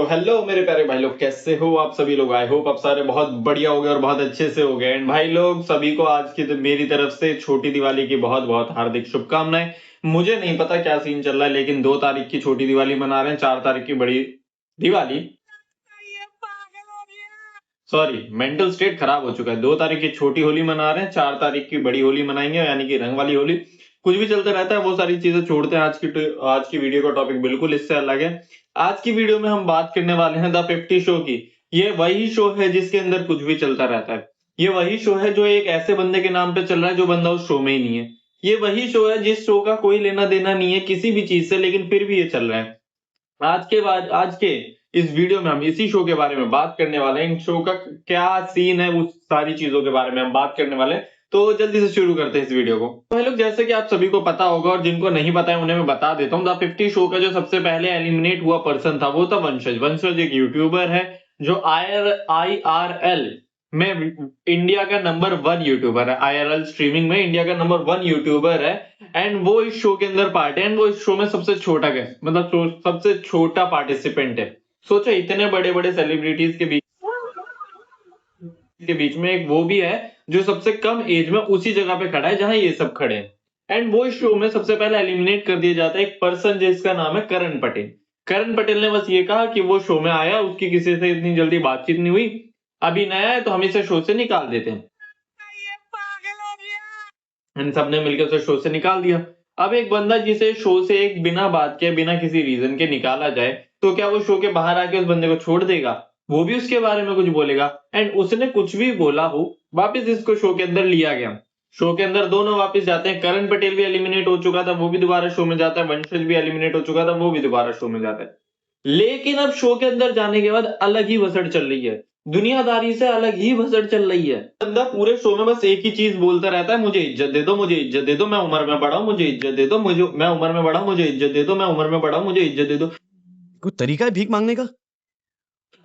Hello मेरे प्यारे भाई लोग, कैसे हो आप सभी लोग। आई होप आप सारे बहुत बढ़िया हो गए और बहुत अच्छे से हो गए। एंड भाई लोग सभी को आज की मेरी तरफ से छोटी दिवाली की बहुत बहुत हार्दिक शुभकामनाएं। मुझे नहीं पता क्या सीन चल रहा है, लेकिन 2 तारीख की छोटी दिवाली मना रहे हैं, 4 तारीख की बड़ी दिवाली। सॉरी, मेंटल स्टेट खराब हो चुका है। 2 तारीख की छोटी होली मना रहे हैं, 4 तारीख की बड़ी होली मनाएंगे, यानी कि रंग वाली होली। कुछ भी चलता रहता है, वो सारी चीजें छोड़ते हैं। आज की वीडियो का टॉपिक बिल्कुल इससे अलग है। आज की वीडियो में हम बात करने वाले हैं द 50 शो की। ये वही शो है जिसके अंदर कुछ भी चलता रहता है। ये वही शो है जो एक ऐसे बंदे के नाम पे चल रहा है जो बंदा उस शो में ही नहीं है। ये वही शो है जिस शो का कोई लेना देना नहीं है किसी भी चीज से, लेकिन फिर भी ये चल रहा है। आज के इस वीडियो में हम इसी शो के बारे में बात करने वाले हैं। इन शो का क्या सीन है, उस सारी चीजों के बारे में हम बात करने वाले हैं। तो जल्दी से शुरू करते हैं इस वीडियो को। तो भाई लोग, जैसे कि आप सभी को पता होगा और जिनको नहीं पता है उन्हें मैं बता देता हूँ। द 50 शो का जो सबसे पहले एलिमिनेट हुआ पर्सन था वो था वंशज। वंशज एक यूट्यूबर है जो IRL में इंडिया का नंबर 1 यूट्यूबर है। IRL स्ट्रीमिंग में इंडिया का नंबर 1 यूट्यूबर है। एंड वो इस शो के अंदर पार्ट है। एंड वो इस शो में सबसे छोटा गेस्ट, मतलब सबसे छोटा पार्टिसिपेंट है। सोचो, इतने बड़े बड़े सेलिब्रिटीज के बीच में एक वो भी है जो सबसे कम एज में उसी जगह पे खड़ा है जहां ये सब खड़े हैं। एंड वो इस शो में सबसे पहले एलिमिनेट कर दिया जाता है एक पर्सन जिसका नाम है करण पटेल। करण पटेल ने बस ये कहा कि वो शो में आया, उसकी किसी से इतनी जल्दी बातचीत नहीं हुई, अभी नया है तो हम इसे शो से निकाल देते हैं। इन सब ने मिलकर उसे शो से निकाल दिया। अब एक बंदा जिसे शो से एक बिना बात के, बिना किसी रीजन के निकाला जाए, तो क्या वो शो के बाहर आके उस बंदे को छोड़ देगा? वो भी उसके बारे में कुछ बोलेगा। एंड उसने कुछ भी बोला हो, वापस इसको शो के अंदर लिया गया। शो के अंदर दोनों वापस जाते हैं। करण पटेल भी एलिमिनेट हो चुका था, वो भी दोबारा शो में जाता है। वंशज भी एलिमिनेट हो चुका था, वो भी दोबारा शो में जाता है। लेकिन अब शो के अंदर जाने के बाद अलग ही भसड़ चल रही है। दुनियादारी से अलग ही भसड़ चल रही है। बंदा पूरे शो में बस एक ही चीज बोलता रहता है, मुझे इज्जत दे दो, मुझे इज्जत दे दो, मैं उम्र में बड़ा हूं, मुझे इज्जत दे दो, मुझे मैं उम्र में बड़ा हूं, मुझे इज्जत दे दो, मैं उम्र में बड़ा हूं, मुझे इज्जत दे दो। कोई तरीका है भीख मांगने का?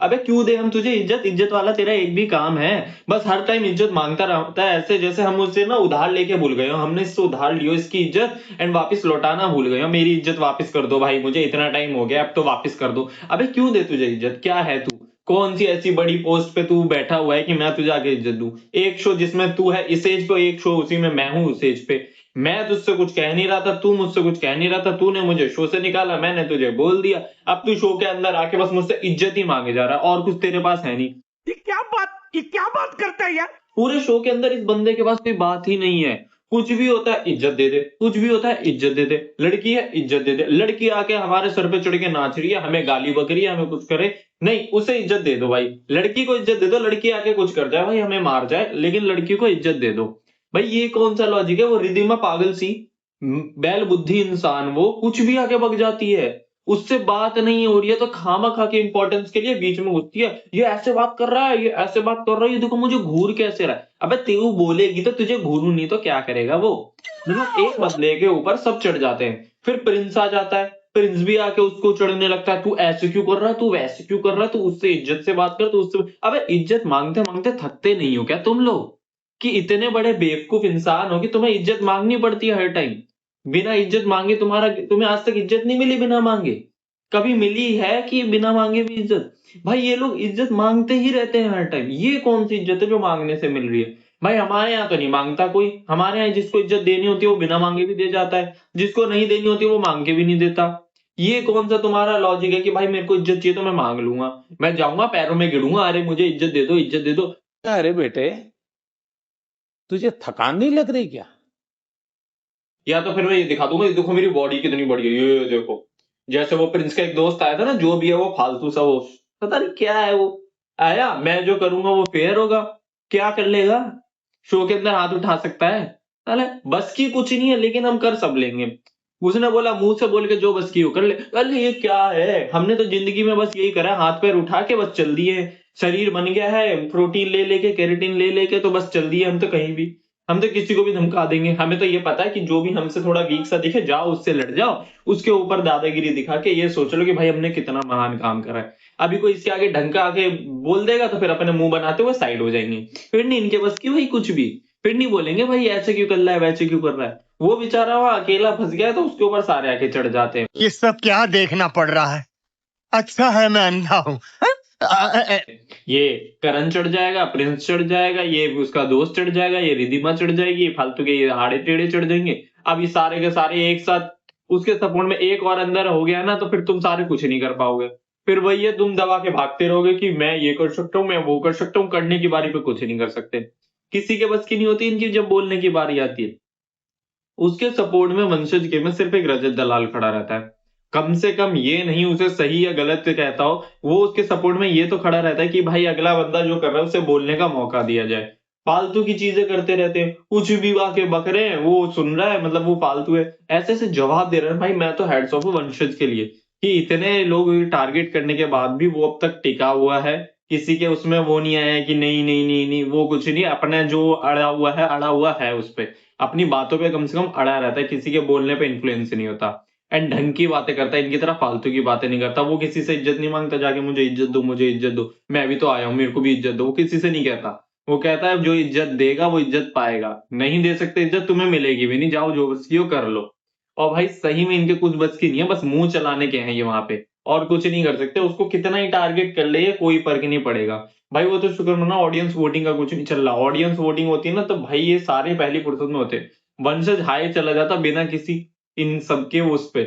अबे क्यों दे हम तुझे इज्जत? इज्जत वाला तेरा एक भी काम है? बस हर टाइम इज्जत मांगता रहता है, ऐसे जैसे हम उससे ना उधार लेके भूल गए हो। हमने इससे उधार लियो इसकी इज्जत, एंड वापस लौटाना भूल गए हो। मेरी इज्जत वापस कर दो भाई, मुझे इतना टाइम हो गया, अब तो वापस कर दो। अबे क्यों दे तुझे इज्जत? क्या है तू? कौन सी ऐसी बड़ी पोस्ट पे तू बैठा हुआ है कि मैं तुझे आगे इज्जत दूं? एक शो जिसमें तू है इस एज पे, एक शो उसी में मैं हूं उस एज पे। मैं तुझसे कुछ कह नहीं रहा था, तू मुझसे कुछ कह नहीं रहा था, तूने मुझे शो से निकाला, मैंने तुझे बोल दिया। अब तू शो के अंदर आके बस मुझसे इज्जत ही मांगे जा रहा है, और कुछ तेरे पास है नहीं। ये क्या बात करता है यार? पूरे शो के अंदर इस बंदे के पास कोई बात ही नहीं है। कुछ भी होता है इज्जत दे दे, कुछ भी होता है इज्जत दे दे। लड़की है इज्जत दे दे, लड़की आके हमारे सर पे चढ़ के नाच रही है, हमें गाली बक रही है, हमें कुछ करे नहीं, उसे इज्जत दे दो भाई। लड़की को इज्जत दे दो, लड़की आके कुछ कर जाए भाई, हमें मार जाए, लेकिन लड़की को इज्जत दे दो भाई। ये कौन सा लॉजिक है? वो रिदिमा पागल सी बैल बुद्धि इंसान, वो कुछ भी आके बक जाती है। उससे बात नहीं हो रही है तो खामा खा के इंपॉर्टेंस के लिए बीच में घुसती है। ये ऐसे बात कर रहा है, ये ऐसे बात कर रहा है, ये देखो मुझे घूर कैसे रहा है। अबे तू बोलेगी तो तुझे घूरू नहीं तो क्या करेगा वो? मतलब एक बंदे के ऊपर सब चढ़ जाते हैं। फिर प्रिंस आ जाता है, प्रिंस भी आके उसको चढ़ने लगता है, तू ऐसे क्यों कर रहा है, तू वैसे क्यों कर रहा है, तू उससे इज्जत से बात कर, तू उससे। अबे इज्जत मांगते मांगते थकते नहीं हो क्या तुम लोग? कि इतने बड़े बेवकूफ इंसान हो कि तुम्हें इज्जत मांगनी पड़ती है हर टाइम? बिना इज्जत मांगे तुम्हें आज तक इज्जत नहीं मिली? बिना मांगे कभी मिली है कि बिना मांगे भी इज्जत? भाई ये लोग इज्जत मांगते ही रहते हैं हर टाइम। ये कौन सी इज्जत है जो मांगने से मिल रही है? भाई हमारे यहाँ तो नहीं मांगता कोई। हमारे यहाँ जिसको इज्जत देनी होती है वो बिना मांगे भी दे जाता है, जिसको नहीं देनी होती है वो मांग के भी नहीं देता। ये कौन सा तुम्हारा लॉजिक है कि भाई मेरे को इज्जत चाहिए तो मैं मांग लूंगा, मैं जाऊंगा पैरों में गिरूंगा, अरे मुझे इज्जत दे दो, इज्जत दे दो। अरे बेटे, तुझे थकान नहीं लग रही क्या? या तो फिर मैं ये दिखा दूंगा, ये देखो मेरी बॉडी कितनी बड़ी है, ये देखो। जैसे वो प्रिंस का एक दोस्त आया था ना, जो भी है वो फालतू सा, वो पता नहीं क्या है वो। आया, मैं जो करूंगा वो फेयर होगा, क्या कर लेगा? शो के अंदर हाथ उठा सकता है? अरे बस की कुछ नहीं है, लेकिन हम कर सब लेंगे। उसने बोला मुंह से बोल के जो बस की हो कर ले। अरे ये क्या है? हमने तो जिंदगी में बस यही करा है, हाथ पैर उठा के बस चल दिए। शरीर बन गया है, प्रोटीन ले लेके, केराटिन ले लेके तो बस चल दिए हम तो कहीं भी। हम तो किसी को भी धमका देंगे। हमें तो ये पता है कि जो भी हमसे थोड़ा वीक सा दिखे, जाओ उससे लड़ जाओ, उसके ऊपर दादागिरी दिखा के ये सोच लो कि भाई हमने कितना महान काम करा है। अभी कोई इसके आगे ढंग का आके बोल देगा तो फिर अपने मुंह बनाते हुए साइड हो जाएंगे। फिर नहीं इनके बस की भाई कुछ भी। फिर नहीं बोलेंगे भाई ऐसे क्यों कर रहा है, वैसे क्यों कर रहा है। वो बेचारा वहां अकेला फंस गया है, तो उसके ऊपर सारे आके चढ़ जाते हैं। ये सब क्या देखना पड़ रहा है? अच्छा है मैं अंधा हूँ। ये करण चढ़ जाएगा, प्रिंस चढ़ जाएगा, ये उसका दोस्त चढ़ जाएगा, ये रिधिमा चढ़ जाएगी, ये फालतू के ये आड़े टेढ़े चढ़ जाएंगे। अब ये सारे के सारे एक साथ उसके सपोर्ट में एक और अंदर हो गया ना, तो फिर तुम सारे कुछ नहीं कर पाओगे। फिर वही है, तुम दबा के भागते रहोगे कि मैं ये कर सकता हूँ, मैं वो कर सकता हूँ, करने की बारी पे कुछ नहीं कर सकते। किसी के बस की नहीं होती इनकी, जब बोलने की बारी आती है। उसके सपोर्ट में वंशज के में सिर्फ एक रजत दलाल खड़ा रहता है। कम से कम ये नहीं उसे सही या गलत कहता हो, वो उसके सपोर्ट में ये तो खड़ा रहता है कि भाई अगला बंदा जो कर रहा है उसे बोलने का मौका दिया जाए। फालतू की चीजें करते रहते हैं, कुछ भी आके बक रहे हैं, वो सुन रहा है, मतलब वो फालतू है, ऐसे ऐसे जवाब दे रहे हैं। भाई मैं तो हेड्स ऑफ वंशज के लिए कि इतने लोग टारगेट करने के बाद भी वो अब तक टिका हुआ है। किसी के उसमें वो नहीं आया है कि नहीं नहीं नहीं नहीं, वो कुछ नहीं, अपने जो अड़ा हुआ है उस पे, अपनी बातों पे कम से कम अड़ा रहता है, किसी के बोलने पे इन्फ्लुएंस नहीं होता। एंड ढंग की बातें करता है, इनकी तरह फालतू की बातें नहीं करता। वो किसी से इज्जत नहीं मांगता जाके मुझे इज्जत दो, मुझे इज्जत दो, मैं भी तो आया हूँ, मेरे को भी इज्जत दो। वो किसी से नहीं कहता। वो कहता है जो इज्जत देगा वो इज्जत पाएगा, नहीं दे सकते इज्जत, तुम्हें मिलेगी भी नहीं, जाओ जो बस की हो कर लो। और भाई सही में इनके कुछ बस की नहीं है, बस मुंह चलाने के हैं ये वहां पे, और कुछ नहीं कर सकते। उसको कितना ही टारगेट कर ले ये कोई फर्क नहीं पड़ेगा। भाई वो तो शुक्र मना ऑडियंस वोटिंग का कुछ नहीं चल रहा। ऑडियंस वोटिंग होती है ना, तो भाई ये सारे पहली फुर्सत में होते, वंशज हाई चला जाता बिना किसी इन सबके उस पे।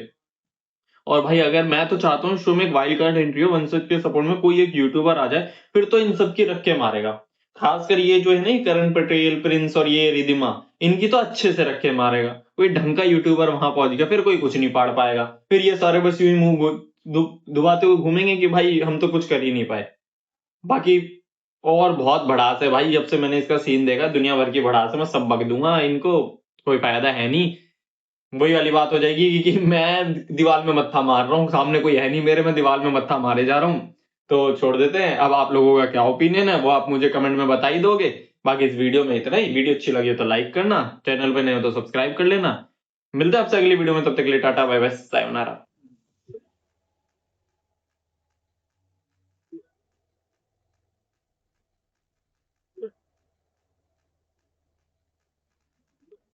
और भाई अगर मैं तो चाहता हूँ शो में एक वाइल्ड कार्ड एंट्री हो, वंशज के सपोर्ट में कोई एक यूट्यूबर आ जाए, फिर तो इन सबकी रख के मारेगा। खासकर ये जो है ना करण पटेल, प्रिंस और ये रिधिमा, इनकी तो अच्छे से रख के मारेगा। कोई ढंग का यूट्यूबर वहां पहुंच गया, फिर कोई कुछ नहीं पाड़ पाएगा। फिर ये सारे बस यूं ही मुंह दुबाते हुए घूमेंगे कि भाई हम तो कुछ कर ही नहीं पाए। बाकी और बहुत भड़ास है भाई, जब से मैंने इसका सीन देखा दुनिया भर की भड़ास है, मैं सब बक दूंगा इनको, कोई फायदा है नहीं। वही वाली बात हो जाएगी कि मैं दीवार में मत्था मार रहा हूँ, सामने कोई है नहीं मेरे, मैं दीवार में मत्था मारे जा रहा हूँ। तो छोड़ देते हैं। अब आप लोगों का क्या ओपिनियन है वो आप मुझे कमेंट में बता ही दोगे। बाकी इस वीडियो में इतना ही। वीडियो अच्छी लगी हो तो लाइक करना, चैनल पे नए हो तो सब्सक्राइब कर लेना। मिलते हैं आपसे अगली वीडियो में, तब तक के लिए टाटा बाय बाय सायोनारा।